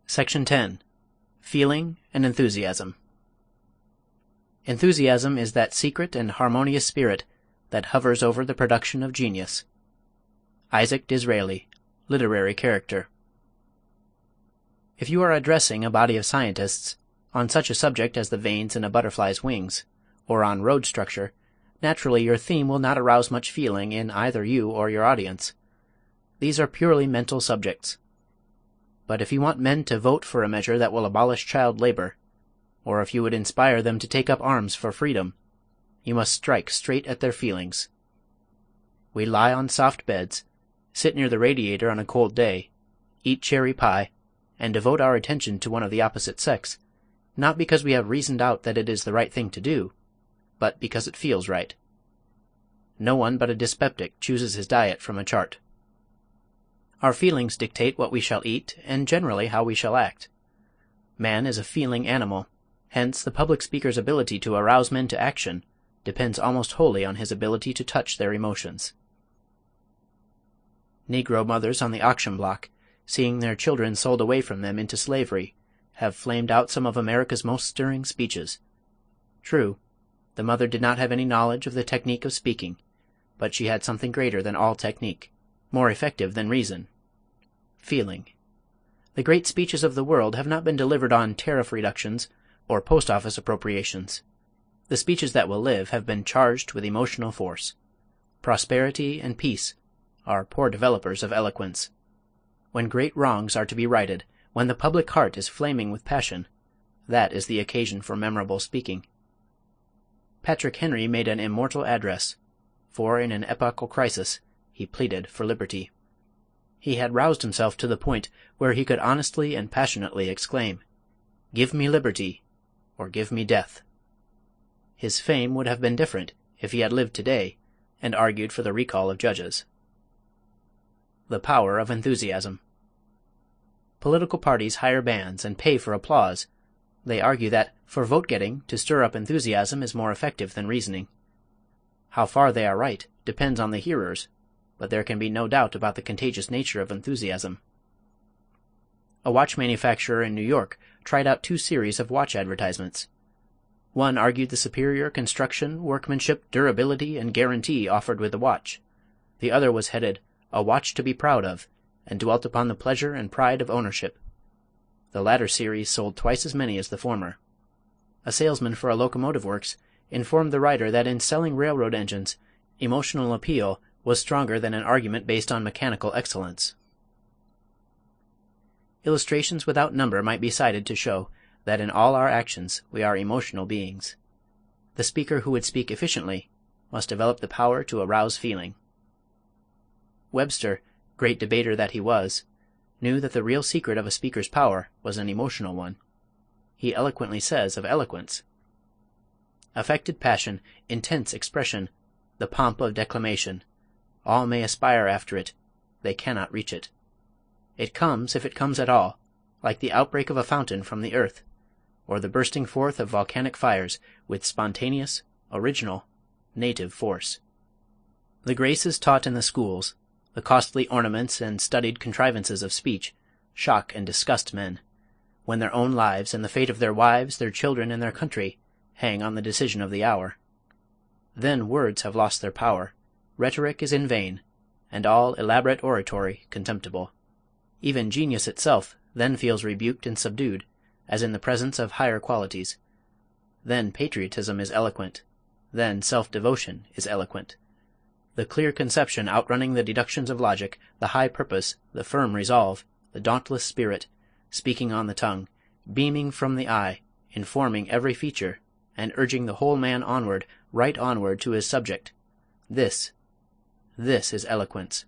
Section 10. Feeling and Enthusiasm. Enthusiasm is that secret and harmonious spirit that hovers over the production of genius. Isaac Disraeli, Literary Character. If you are addressing a body of scientists on such a subject as the veins in a butterfly's wings, or on road structure, naturally your theme will not arouse much feeling in either you or your audience. These are purely mental subjects. But if you want men to vote for a measure that will abolish child labor, or if you would inspire them to take up arms for freedom, you must strike straight at their feelings. We lie on soft beds, sit near the radiator on a cold day, eat cherry pie, and devote our attention to one of the opposite sex, not because we have reasoned out that it is the right thing to do, but because it feels right. No one but a dyspeptic chooses his diet from a chart. Our feelings dictate what we shall eat and generally how we shall act. Man is a feeling animal, hence the public speaker's ability to arouse men to action depends almost wholly on his ability to touch their emotions. Negro mothers on the auction block, seeing their children sold away from them into slavery, have flamed out some of America's most stirring speeches. True, the mother did not have any knowledge of the technique of speaking, but she had something greater than all technique, more effective than reason: feeling. The great speeches of the world have not been delivered on tariff reductions or post office appropriations. The speeches that will live have been charged with emotional force. Prosperity and peace are poor developers of eloquence. When great wrongs are to be righted, when the public heart is flaming with passion, that is the occasion for memorable speaking. Patrick Henry made an immortal address, for in an epochal crisis he pleaded for liberty. He had roused himself to the point where he could honestly and passionately exclaim, "Give me liberty, or give me death." His fame would have been different if he had lived today and argued for the recall of judges. The power of enthusiasm. Political parties hire bands and pay for applause. They argue that, for vote-getting, to stir up enthusiasm is more effective than reasoning. How far they are right depends on the hearers, but there can be no doubt about the contagious nature of enthusiasm. A watch manufacturer in New York tried out 2 series of watch advertisements. One argued the superior construction, workmanship, durability, and guarantee offered with the watch. The other was headed, "A Watch to be Proud of," and dwelt upon the pleasure and pride of ownership. The latter series sold twice as many as the former. A salesman for a locomotive works informed the writer that in selling railroad engines, emotional appeal was stronger than an argument based on mechanical excellence. Illustrations without number might be cited to show that in all our actions we are emotional beings. The speaker who would speak efficiently must develop the power to arouse feeling. Webster, great debater that he was, knew that the real secret of a speaker's power was an emotional one. He eloquently says of eloquence, "Affected passion, intense expression, the pomp of declamation, all may aspire after it, they cannot reach it. It comes, if it comes at all, like the outbreak of a fountain from the earth, or the bursting forth of volcanic fires, with spontaneous, original, native force." The graces taught in the schools, the costly ornaments and studied contrivances of speech, shock and disgust men, when their own lives and the fate of their wives, their children, and their country hang on the decision of the hour. Then words have lost their power, rhetoric is in vain, and all elaborate oratory contemptible. Even genius itself then feels rebuked and subdued, as in the presence of higher qualities. Then patriotism is eloquent, then self-devotion is eloquent. The clear conception outrunning the deductions of logic, the high purpose, the firm resolve, the dauntless spirit, speaking on the tongue, beaming from the eye, informing every feature, and urging the whole man onward, right onward to his subject. This is eloquence.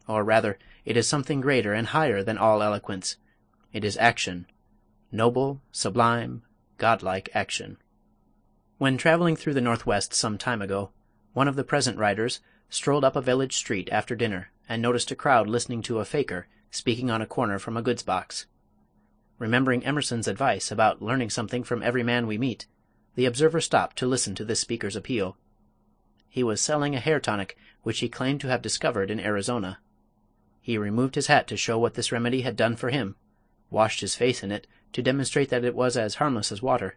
Or rather, it is something greater and higher than all eloquence. It is action, noble, sublime, godlike action. When traveling through the Northwest some time ago, one of the present writers strolled up a village street after dinner and noticed a crowd listening to a faker speaking on a corner from a goods box. Remembering Emerson's advice about learning something from every man we meet, the observer stopped to listen to this speaker's appeal. He was selling a hair tonic which he claimed to have discovered in Arizona. He removed his hat to show what this remedy had done for him, washed his face in it to demonstrate that it was as harmless as water,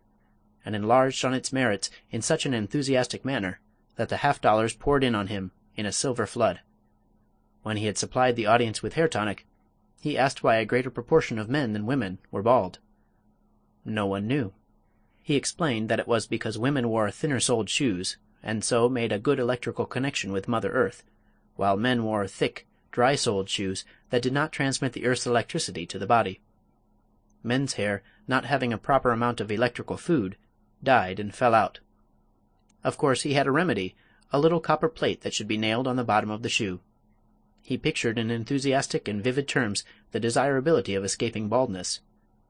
and enlarged on its merits in such an enthusiastic manner that the half-dollars poured in on him in a silver flood. When he had supplied the audience with hair tonic, he asked why a greater proportion of men than women were bald. No one knew. He explained that it was because women wore thinner-soled shoes, and so made a good electrical connection with Mother Earth, while men wore thick, dry-soled shoes that did not transmit the Earth's electricity to the body. Men's hair, not having a proper amount of electrical food, died and fell out. Of course he had a remedy, a little copper plate that should be nailed on the bottom of the shoe. He pictured in enthusiastic and vivid terms the desirability of escaping baldness,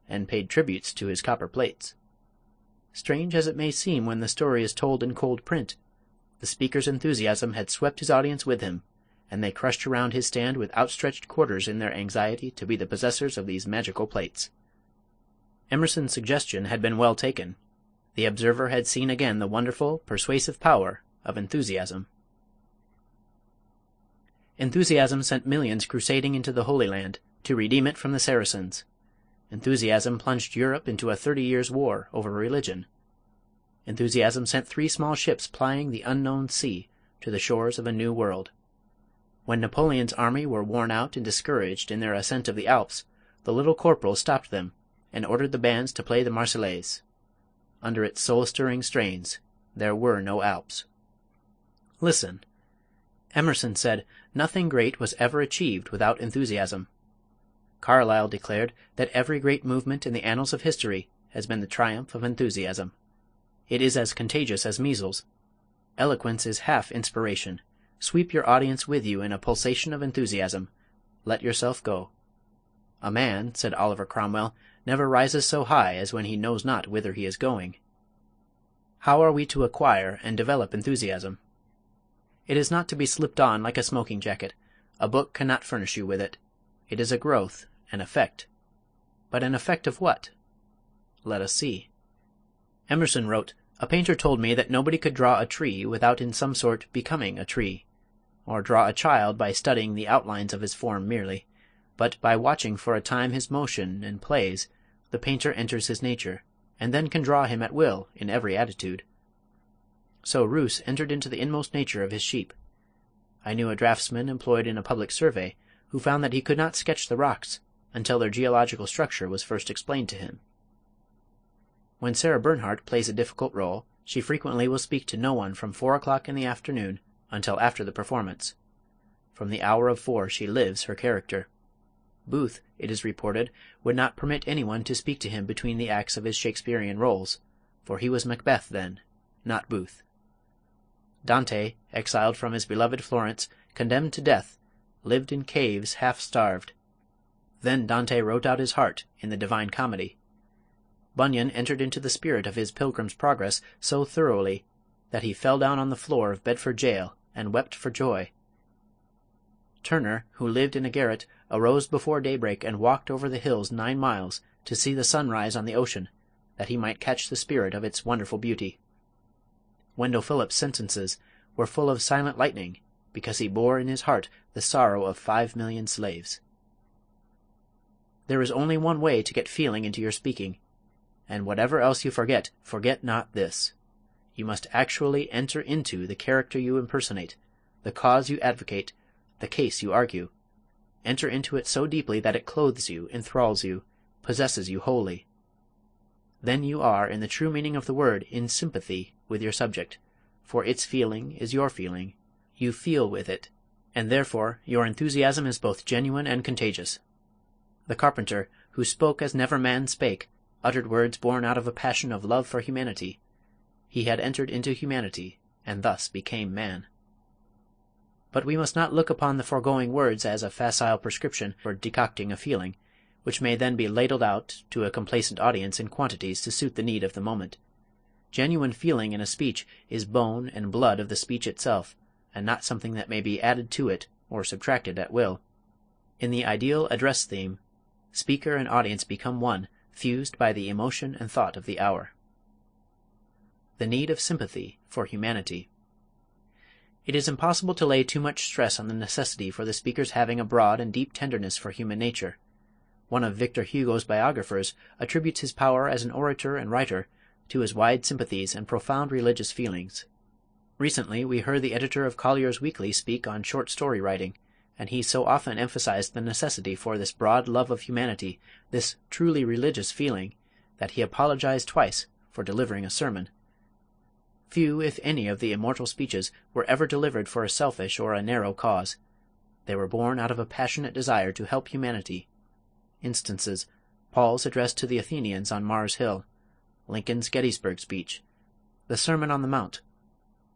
and paid tributes to his copper plates. Strange as it may seem when the story is told in cold print, the speaker's enthusiasm had swept his audience with him, and they crushed around his stand with outstretched quarters in their anxiety to be the possessors of these magical plates. Emerson's suggestion had been well taken. The observer had seen again the wonderful, persuasive power of enthusiasm. Enthusiasm sent millions crusading into the Holy Land to redeem it from the Saracens. Enthusiasm plunged Europe into a 30 years' war over religion. Enthusiasm sent 3 small ships plying the unknown sea to the shores of a new world. When Napoleon's army were worn out and discouraged in their ascent of the Alps, the Little Corporal stopped them and ordered the bands to play the Marseillaise. Under its soul-stirring strains there were no Alps. Listen. Emerson said, "Nothing great was ever achieved without enthusiasm." Carlyle declared that every great movement in the annals of history has been the triumph of enthusiasm. It is as contagious as measles. Eloquence is half inspiration. Sweep your audience with you in a pulsation of enthusiasm. Let yourself go. "A man," said Oliver Cromwell, "never rises so high as when he knows not whither he is going." How are we to acquire and develop enthusiasm? It is not to be slipped on like a smoking jacket. A book cannot furnish you with it. It is a growth, an effect. But an effect of what? Let us see. Emerson wrote, "A painter told me that nobody could draw a tree without in some sort becoming a tree, or draw a child by studying the outlines of his form merely, but by watching for a time his motion and plays, the painter enters his nature, and then can draw him at will in every attitude." So Roos entered into the inmost nature of his sheep. I knew a draughtsman employed in a public survey who found that he could not sketch the rocks until their geological structure was first explained to him. When Sarah Bernhardt plays a difficult role, she frequently will speak to no one from 4 o'clock in the afternoon until after the performance. From the hour of 4 she lives her character. Booth, it is reported, would not permit anyone to speak to him between the acts of his Shakespearean roles, for he was Macbeth then, not Booth. Dante, exiled from his beloved Florence, condemned to death, lived in caves half-starved. Then Dante wrote out his heart in the Divine Comedy. Bunyan entered into the spirit of his Pilgrim's Progress so thoroughly that he fell down on the floor of Bedford jail and wept for joy. Turner, who lived in a garret, arose before daybreak and walked over the hills 9 miles to see the sun rise on the ocean, that he might catch the spirit of its wonderful beauty. Wendell Phillips' sentences were full of silent lightning because he bore in his heart the sorrow of 5,000,000 slaves. There is only one way to get feeling into your speaking, and whatever else you forget, forget not this. You must actually enter into the character you impersonate, the cause you advocate, the case you argue. Enter into it so deeply that it clothes you, enthralls you, possesses you wholly. Then you are, in the true meaning of the word, in sympathy with your subject, for its feeling is your feeling. You feel with it, and therefore your enthusiasm is both genuine and contagious. The carpenter, who spoke as never man spake, uttered words born out of a passion of love for humanity. He had entered into humanity, and thus became man. But we must not look upon the foregoing words as a facile prescription for decocting a feeling, which may then be ladled out to a complacent audience in quantities to suit the need of the moment. Genuine feeling in a speech is bone and blood of the speech itself, and not something that may be added to it or subtracted at will. In the ideal address theme, speaker and audience become one, fused by the emotion and thought of the hour. The need of sympathy for humanity. It is impossible to lay too much stress on the necessity for the speaker's having a broad and deep tenderness for human nature. One of Victor Hugo's biographers attributes his power as an orator and writer to his wide sympathies and profound religious feelings. Recently we heard the editor of Collier's Weekly speak on short story writing, and he so often emphasized the necessity for this broad love of humanity, this truly religious feeling, that he apologized twice for delivering a sermon. Few, if any, of the immortal speeches were ever delivered for a selfish or a narrow cause. They were born out of a passionate desire to help humanity. Instances: Paul's address to the Athenians on Mars Hill, Lincoln's Gettysburg speech, the Sermon on the Mount,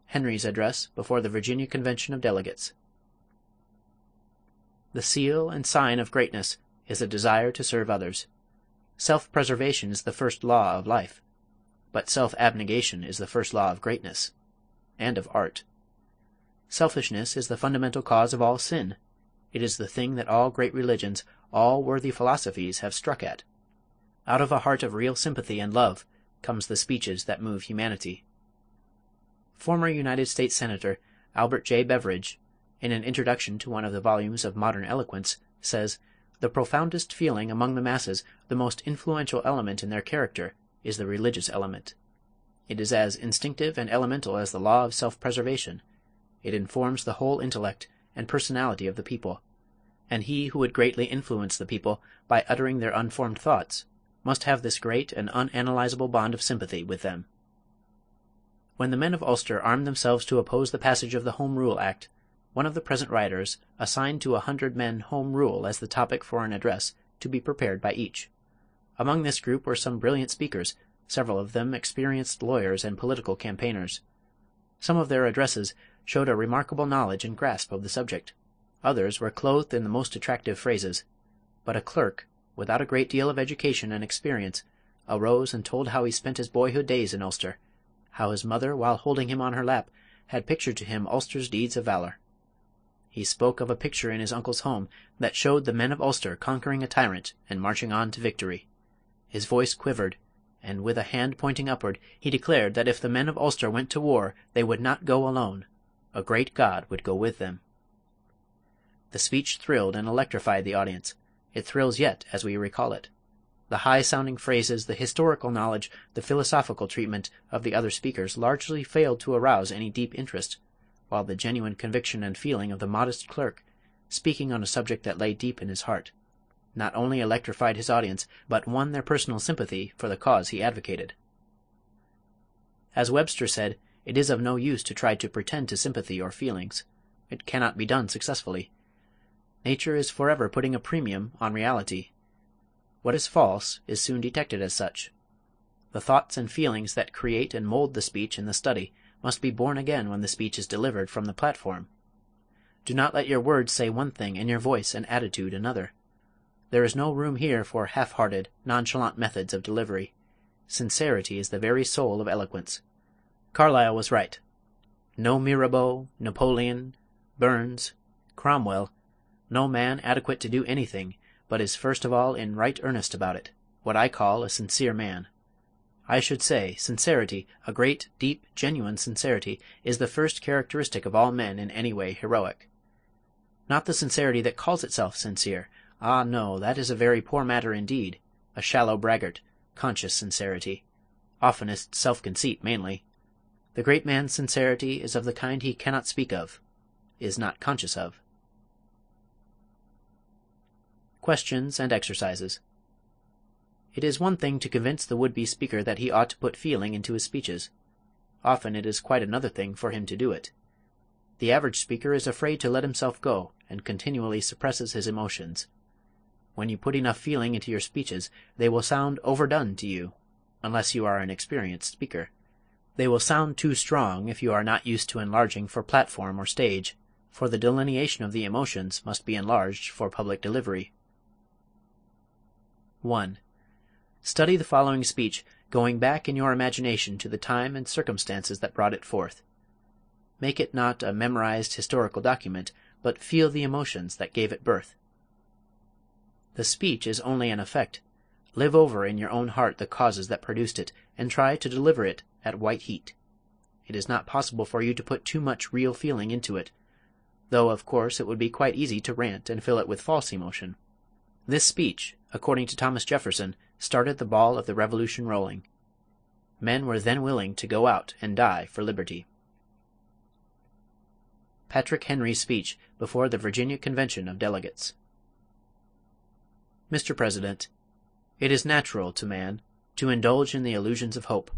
Henry's address before the Virginia Convention of Delegates. The seal and sign of greatness is a desire to serve others. Self-preservation is the first law of life, but self-abnegation is the first law of greatness, and of art. Selfishness is the fundamental cause of all sin. It is the thing that all great religions, all worthy philosophies have struck at. Out of a heart of real sympathy and love comes the speeches that move humanity. Former United States Senator Albert J. Beveridge, in an introduction to one of the volumes of Modern Eloquence, says, "The profoundest feeling among the masses, the most influential element in their character, is the religious element. It is as instinctive and elemental as the law of self-preservation. It informs the whole intellect and personality of the people, and he who would greatly influence the people by uttering their unformed thoughts must have this great and unanalyzable bond of sympathy with them." When the men of Ulster armed themselves to oppose the passage of the Home Rule Act, one of the present writers assigned to 100 men Home Rule as the topic for an address to be prepared by each. Among this group were some brilliant speakers, several of them experienced lawyers and political campaigners. Some of their addresses showed a remarkable knowledge and grasp of the subject. Others were clothed in the most attractive phrases. But a clerk, without a great deal of education and experience, arose and told how he spent his boyhood days in Ulster, how his mother, while holding him on her lap, had pictured to him Ulster's deeds of valor. He spoke of a picture in his uncle's home that showed the men of Ulster conquering a tyrant and marching on to victory. His voice quivered, and with a hand pointing upward, he declared that if the men of Ulster went to war they would not go alone. A great God would go with them. The speech thrilled and electrified the audience. It thrills yet as we recall it. The high-sounding phrases, the historical knowledge, the philosophical treatment of the other speakers largely failed to arouse any deep interest, while the genuine conviction and feeling of the modest clerk, speaking on a subject that lay deep in his heart, not only electrified his audience, but won their personal sympathy for the cause he advocated. As Webster said, it is of no use to try to pretend to sympathy or feelings. It cannot be done successfully. Nature is forever putting a premium on reality. What is false is soon detected as such. The thoughts and feelings that create and mold the speech in the study must be born again when the speech is delivered from the platform. Do not let your words say one thing and your voice and attitude another. There is no room here for half-hearted, nonchalant methods of delivery. Sincerity is the very soul of eloquence. Carlyle was right. No Mirabeau, Napoleon, Burns, Cromwell, no man adequate to do anything, but is first of all in right earnest about it, what I call a sincere man. I should say, sincerity, a great, deep, genuine sincerity, is the first characteristic of all men in any way heroic. Not the sincerity that calls itself sincere. Ah, no, that is a very poor matter indeed, a shallow braggart, conscious sincerity, oftenest self-conceit mainly. The great man's sincerity is of the kind he cannot speak of, is not conscious of. Questions and exercises. It is one thing to convince the would-be speaker that he ought to put feeling into his speeches. Often it is quite another thing for him to do it. The average speaker is afraid to let himself go, and continually suppresses his emotions. When you put enough feeling into your speeches, they will sound overdone to you, unless you are an experienced speaker. They will sound too strong if you are not used to enlarging for platform or stage, for the delineation of the emotions must be enlarged for public delivery. 1. Study the following speech, going back in your imagination to the time and circumstances that brought it forth. Make it not a memorized historical document, but feel the emotions that gave it birth. The speech is only an effect. Live over in your own heart the causes that produced it, and try to deliver it at white heat. It is not possible for you to put too much real feeling into it, though of course it would be quite easy to rant and fill it with false emotion. This speech, according to Thomas Jefferson, started the ball of the Revolution rolling. Men were then willing to go out and die for liberty. Patrick Henry's speech before the Virginia Convention of Delegates. Mr. President, it is natural to man to indulge in the illusions of hope.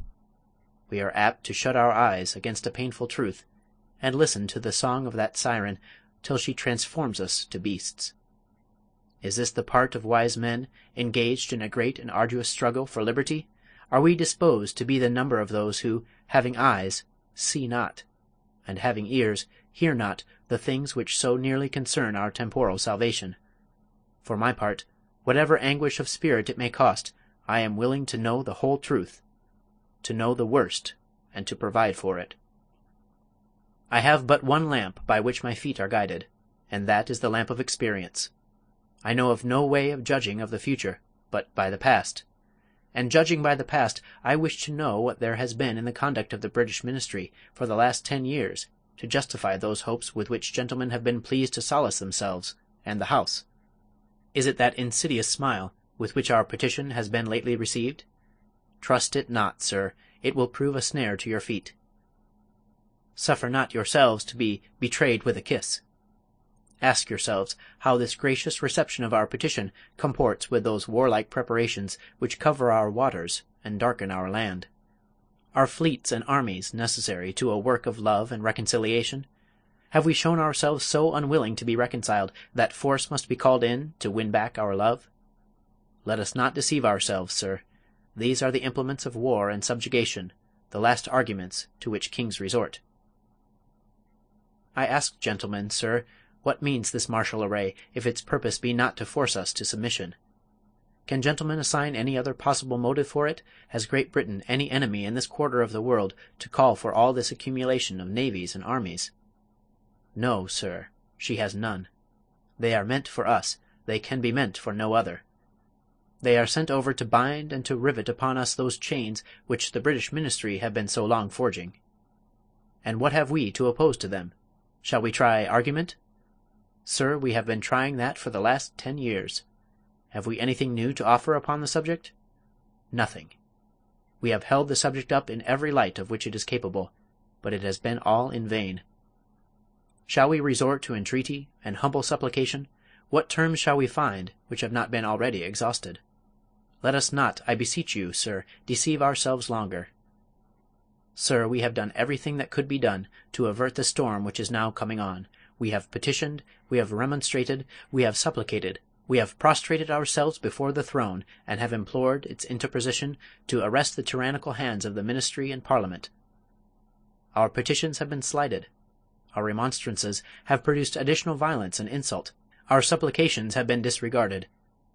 We are apt to shut our eyes against a painful truth, and listen to the song of that siren till she transforms us to beasts. Is this the part of wise men engaged in a great and arduous struggle for liberty? Are we disposed to be the number of those who, having eyes, see not, and having ears, hear not the things which so nearly concern our temporal salvation? For my part, whatever anguish of spirit it may cost, I am willing to know the whole truth, to know the worst, and to provide for it. I have but one lamp by which my feet are guided, and that is the lamp of experience. I know of no way of judging of the future but by the past, and judging by the past, I wish to know what there has been in the conduct of the British ministry for the last 10 years to justify those hopes with which gentlemen have been pleased to solace themselves and the House. Is it that insidious smile with which our petition has been lately received? Trust it not, sir, it will prove a snare to your feet. Suffer not yourselves to be betrayed with a kiss. Ask yourselves how this gracious reception of our petition comports with those warlike preparations which cover our waters and darken our land. Are fleets and armies necessary to a work of love and reconciliation? Have we shown ourselves so unwilling to be reconciled that force must be called in to win back our love? Let us not deceive ourselves, sir. These are the implements of war and subjugation, the last arguments to which kings resort. I ask gentlemen, sir, what means this martial array, if its purpose be not to force us to submission? Can gentlemen assign any other possible motive for it? Has Great Britain any enemy in this quarter of the world to call for all this accumulation of navies and armies? No, sir, she has none. They are meant for us, they can be meant for no other. They are sent over to bind and to rivet upon us those chains which the British ministry have been so long forging. And what have we to oppose to them? Shall we try argument? Sir, we have been trying that for the last 10 years. Have we anything new to offer upon the subject? Nothing. We have held the subject up in every light of which it is capable, but it has been all in vain. Shall we resort to entreaty and humble supplication? What terms shall we find which have not been already exhausted? Let us not, I beseech you, sir, deceive ourselves longer. Sir, we have done everything that could be done to avert the storm which is now coming on. We have petitioned, we have remonstrated, we have supplicated, we have prostrated ourselves before the throne, and have implored its interposition to arrest the tyrannical hands of the ministry and Parliament. Our petitions have been slighted. Our remonstrances have produced additional violence and insult. Our supplications have been disregarded,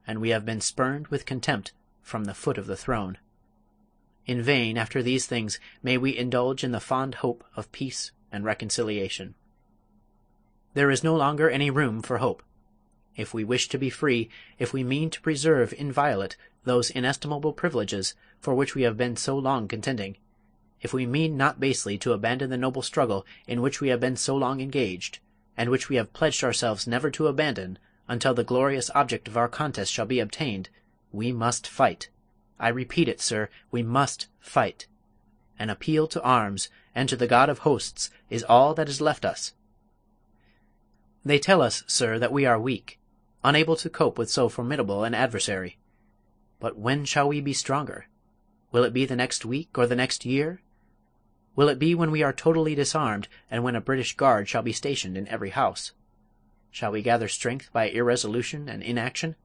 and we have been spurned with contempt from the foot of the throne. In vain, after these things, may we indulge in the fond hope of peace and reconciliation. There is no longer any room for hope. If we wish to be free, if we mean to preserve inviolate those inestimable privileges for which we have been so long contending, if we mean not basely to abandon the noble struggle in which we have been so long engaged, and which we have pledged ourselves never to abandon until the glorious object of our contest shall be obtained, we must fight. I repeat it, sir, we must fight. An appeal to arms and to the God of hosts is all that is left us. They tell us, sir, that we are weak, unable to cope with so formidable an adversary. But when shall we be stronger? Will it be the next week or the next year? Will it be when we are totally disarmed, and when a British guard shall be stationed in every house? Shall we gather strength by irresolution and inaction?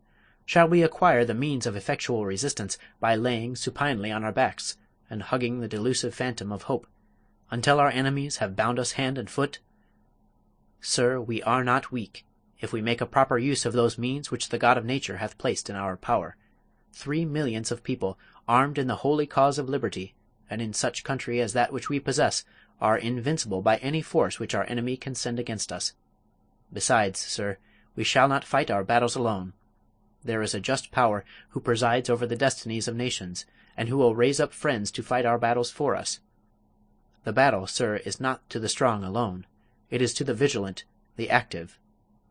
Shall we acquire the means of effectual resistance by laying supinely on our backs and hugging the delusive phantom of hope, until our enemies have bound us hand and foot? Sir, we are not weak, if we make a proper use of those means which the God of nature hath placed in our power. 3 millions of people, armed in the holy cause of liberty, and in such country as that which we possess, are invincible by any force which our enemy can send against us. Besides, sir, we shall not fight our battles alone. There is a just power who presides over the destinies of nations, and who will raise up friends to fight our battles for us. The battle, sir, is not to the strong alone. It is to the vigilant, the active,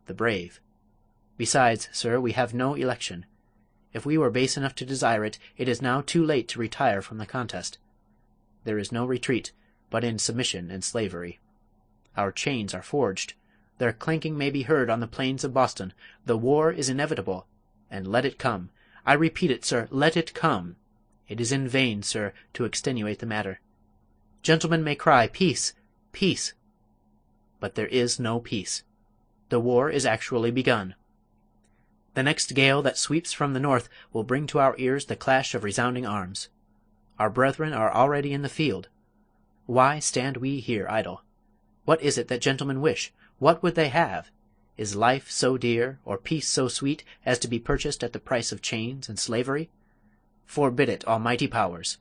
the brave. Besides, sir, we have no election. If we were base enough to desire it, it is now too late to retire from the contest. There is no retreat but in submission and slavery. Our chains are forged. Their clanking may be heard on the plains of Boston. The war is inevitable, and let it come. I repeat it, sir, let it come. It is in vain, sir, to extenuate the matter. Gentlemen may cry, peace, peace. But there is no peace. The war is actually begun. The next gale that sweeps from the north will bring to our ears the clash of resounding arms. Our brethren are already in the field. Why stand we here idle? What is it that gentlemen wish? What would they have? Is life so dear, or peace so sweet, as to be purchased at the price of chains and slavery? Forbid it, almighty powers!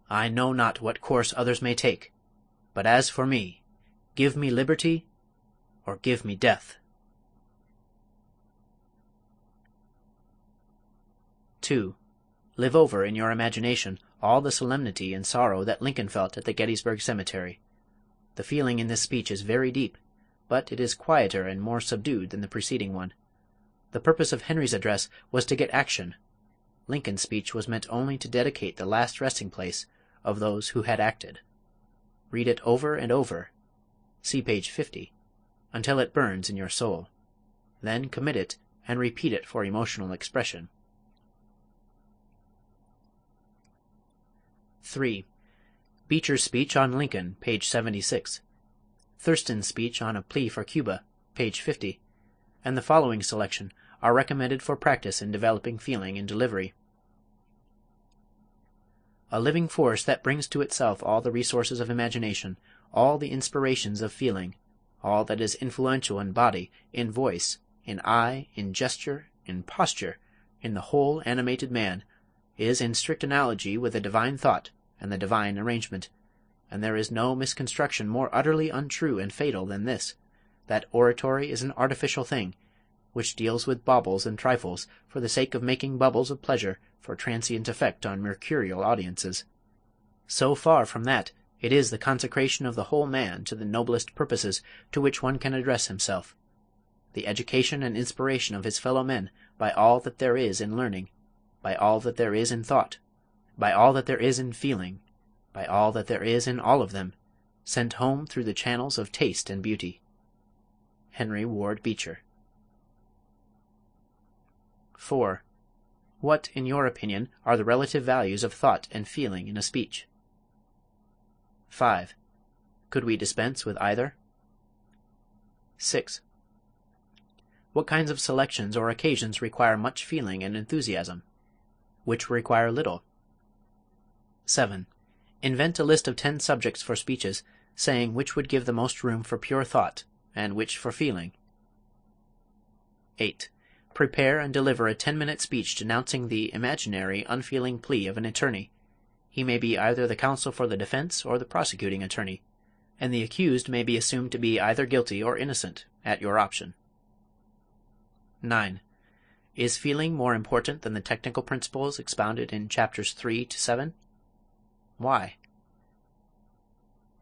I know not what course others may take, but as for me, give me liberty, or give me death. 2. Live over in your imagination all the solemnity and sorrow that Lincoln felt at the Gettysburg Cemetery. The feeling in this speech is very deep, but it is quieter and more subdued than the preceding one. The purpose of Henry's address was to get action. Lincoln's speech was meant only to dedicate the last resting place of those who had acted. Read it over and over, see page 50, until it burns in your soul. Then commit it and repeat it for emotional expression. 3. Beecher's speech on Lincoln, page 76. Thurston's speech on a plea for Cuba, page 50, and the following selection are recommended for practice in developing feeling in delivery. A living force that brings to itself all the resources of imagination, all the inspirations of feeling, all that is influential in body, in voice, in eye, in gesture, in posture, in the whole animated man, is in strict analogy with the divine thought and the divine arrangement, and there is no misconstruction more utterly untrue and fatal than this, that oratory is an artificial thing, which deals with baubles and trifles for the sake of making bubbles of pleasure for transient effect on mercurial audiences. So far from that, it is the consecration of the whole man to the noblest purposes to which one can address himself, the education and inspiration of his fellow men by all that there is in learning, by all that there is in thought, by all that there is in feeling, by all that there is in all of them, sent home through the channels of taste and beauty. Henry Ward Beecher. 4. What, in your opinion, are the relative values of thought and feeling in a speech? 5. Could we dispense with either? 6. What kinds of selections or occasions require much feeling and enthusiasm? Which require little? 7. Invent a list of 10 subjects for speeches, saying which would give the most room for pure thought, and which for feeling. 8. Prepare and deliver a 10-minute speech denouncing the imaginary, unfeeling plea of an attorney. He may be either the counsel for the defense or the prosecuting attorney, and the accused may be assumed to be either guilty or innocent, at your option. 9. Is feeling more important than the technical principles expounded in chapters 3 to 7? Why?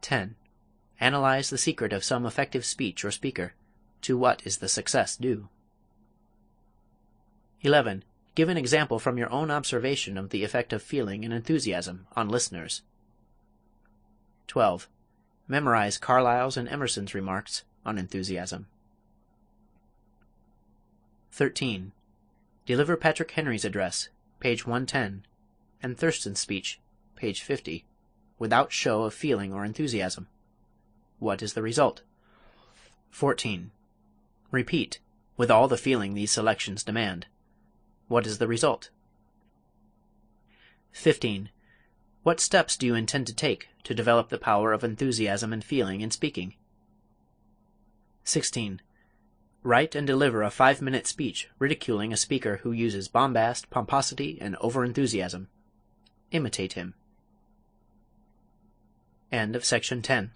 10. Analyze the secret of some effective speech or speaker. To what is the success due? 11. Give an example from your own observation of the effect of feeling and enthusiasm on listeners. 12. Memorize Carlyle's and Emerson's remarks on enthusiasm. 13. Deliver Patrick Henry's address, page 110, and Thurston's speech, page 50, without show of feeling or enthusiasm. What is the result? 14. Repeat, with all the feeling these selections demand. What is the result? 15. What steps do you intend to take to develop the power of enthusiasm and feeling in speaking? 16. Write and deliver a 5-minute speech ridiculing a speaker who uses bombast, pomposity, and over-enthusiasm. Imitate him. End of section 10.